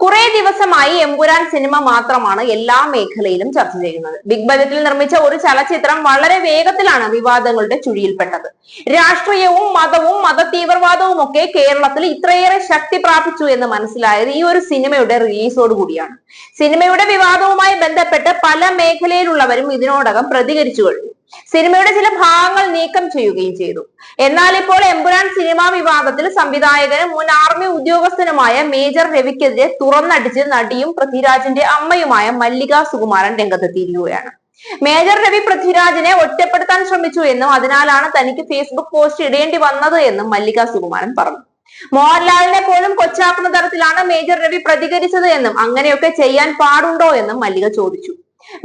കുറെ ദിവസമായി എമ്പുരാൻ സിനിമ മാത്രമാണ് എല്ലാ മേഖലയിലും ചർച്ച ചെയ്യുന്നത്. ബിഗ് ബജറ്റിൽ നിർമ്മിച്ച ഒരു ചലച്ചിത്രം വളരെ വേഗത്തിലാണ് വിവാദങ്ങളുടെ ചുഴിയിൽപ്പെട്ടത്. രാഷ്ട്രീയവും മതവും മത തീവ്രവാദവും ഒക്കെ കേരളത്തിൽ ഇത്രയേറെ ശക്തി പ്രാപിച്ചു എന്ന് മനസ്സിലായത് ഈ ഒരു സിനിമയുടെ റിലീസോടുകൂടിയാണ്. സിനിമയുടെ വിവാദവുമായി ബന്ധപ്പെട്ട് പല മേഖലയിലുള്ളവരും ഇതിനോടകം പ്രതികരിച്ചു കഴിഞ്ഞു. സിനിമയുടെ ചില ഭാഗങ്ങൾ നീക്കം ചെയ്യുകയും ചെയ്തു. എന്നാൽ ഇപ്പോൾ എമ്പുരാൻ സിനിമാ വിവാദത്തിൽ സംവിധായകനും മുൻ ആർമി ഉദ്യോഗസ്ഥനുമായ മേജർ രവിക്കെതിരെ തുറന്നടിച്ച് നടിയും പൃഥ്വിരാജിന്റെ അമ്മയുമായ മല്ലിക സുകുമാരൻ രംഗത്തെത്തിയിരിക്കുകയാണ്. മേജർ രവി പൃഥ്വിരാജിനെ ഒറ്റപ്പെടുത്താൻ ശ്രമിച്ചു എന്നും അതിനാലാണ് തനിക്ക് ഫേസ്ബുക്ക് പോസ്റ്റ് ഇടേണ്ടി വന്നത് എന്നും മല്ലിക സുകുമാരൻ പറഞ്ഞു. മോഹൻലാലിനെ പോലും കൊച്ചാക്കുന്ന തരത്തിലാണ് മേജർ രവി പ്രതികരിച്ചത് എന്നും അങ്ങനെയൊക്കെ ചെയ്യാൻ പാടുണ്ടോ എന്നും മല്ലിക ചോദിച്ചു.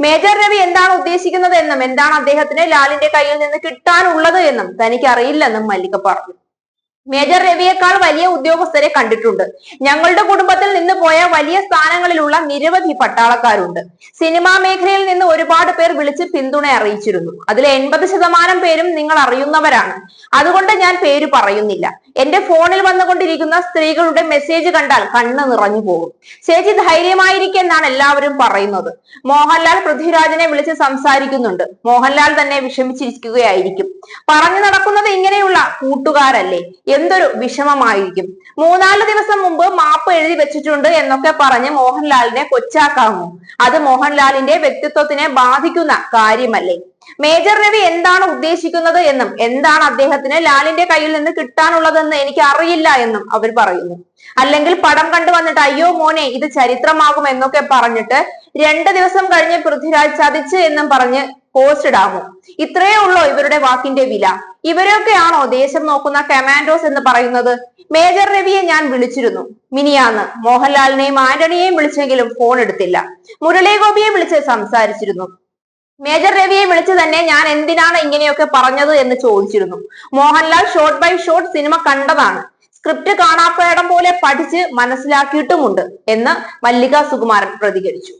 മേജർ രവി എന്താണ് ഉദ്ദേശിക്കുന്നത് എന്നും എന്താണ് അദ്ദേഹത്തിന് ലാലിന്റെ കയ്യിൽ നിന്ന് കിട്ടാനുള്ളത് എന്നും തനിക്ക് അറിയില്ലെന്നും മല്ലിക പറഞ്ഞു. മേജർ രവിയേക്കാൾ വലിയ ഉദ്യോഗസ്ഥരെ കണ്ടിട്ടുണ്ട്. ഞങ്ങളുടെ കുടുംബത്തിൽ നിന്ന് പോയ വലിയ സ്ഥാനങ്ങളിലുള്ള നിരവധി പട്ടാളക്കാരുണ്ട്. സിനിമാ മേഖലയിൽ നിന്ന് ഒരുപാട് പേർ വിളിച്ച് പിന്തുണ അറിയിച്ചിരുന്നു. അതിൽ 80% പേരും നിങ്ങൾ അറിയുന്നവരാണ്. അതുകൊണ്ട് ഞാൻ പേര് പറയുന്നില്ല. എന്റെ ഫോണിൽ വന്നുകൊണ്ടിരിക്കുന്ന സ്ത്രീകളുടെ മെസ്സേജ് കണ്ടാൽ കണ്ണ് നിറഞ്ഞു പോകും. ചേച്ചി ധൈര്യമായിരിക്കും എന്നാണ് എല്ലാവരും പറയുന്നത്. മോഹൻലാൽ പൃഥ്വിരാജിനെ വിളിച്ച് സംസാരിക്കുന്നുണ്ട്. മോഹൻലാൽ തന്നെ വിഷമിച്ചിരിക്കുകയായിരിക്കും. പറഞ്ഞു നടക്കുന്നത് ഇങ്ങനെയുള്ള കൂട്ടുകാരല്ലേ, എന്തൊരു വിഷമമായിരിക്കും. 3-4 ദിവസം മുമ്പ് മാപ്പ് എഴുതി വെച്ചിട്ടുണ്ട് എന്നൊക്കെ പറഞ്ഞ് മോഹൻലാലിനെ കൊച്ചാക്കാമോ? അത് മോഹൻലാലിന്റെ വ്യക്തിത്വത്തിനെ ബാധിക്കുന്ന കാര്യമല്ലേ? മേജർ രവി എന്താണ് ഉദ്ദേശിക്കുന്നത് എന്നും എന്താണ് അദ്ദേഹത്തിന് ലാലിന്റെ കയ്യിൽ നിന്ന് കിട്ടാനുള്ളതെന്ന് എനിക്ക് അറിയില്ല എന്നും അവർ പറയുന്നു. അല്ലെങ്കിൽ പടം കണ്ടു വന്നിട്ട് അയ്യോ മോനെ ഇത് ചരിത്രമാകും എന്നൊക്കെ പറഞ്ഞിട്ട് 2 ദിവസം കഴിഞ്ഞ് പൃഥ്വിരാജ് ചതിച്ച് എന്നും പറഞ്ഞ് പോസ്റ്റ് ഇടാമോ? ഇത്രയേ ഉള്ളോ ഇവരുടെ വാക്കിന്റെ വില? ഇവരൊക്കെയാണോ ദേശം നോക്കുന്ന കമാൻഡോസ് എന്ന് പറയുന്നത്? മേജർ രവിയെ ഞാൻ വിളിച്ചിരുന്നു മിനിയാന്ന്. മോഹൻലാലിനെയും ആന്റണിയെയും വിളിച്ചെങ്കിലും ഫോൺ എടുത്തില്ല. മുരളി ഗോപിയെ വിളിച്ച് സംസാരിച്ചിരുന്നു. മേജർ രവിയെ വിളിച്ച് തന്നെ ഞാൻ എന്തിനാണ് ഇങ്ങനെയൊക്കെ പറഞ്ഞത് എന്ന് ചോദിച്ചിരുന്നു. മോഹൻലാൽ ഷോട്ട് ബൈ ഷോട്ട് സിനിമ കണ്ടതാണ്. സ്ക്രിപ്റ്റ് കാണാപ്പേടം പോലെ പഠിച്ച് മനസ്സിലാക്കിയിട്ടുമുണ്ട് എന്ന് മല്ലിക സുകുമാരൻ പ്രതികരിച്ചു.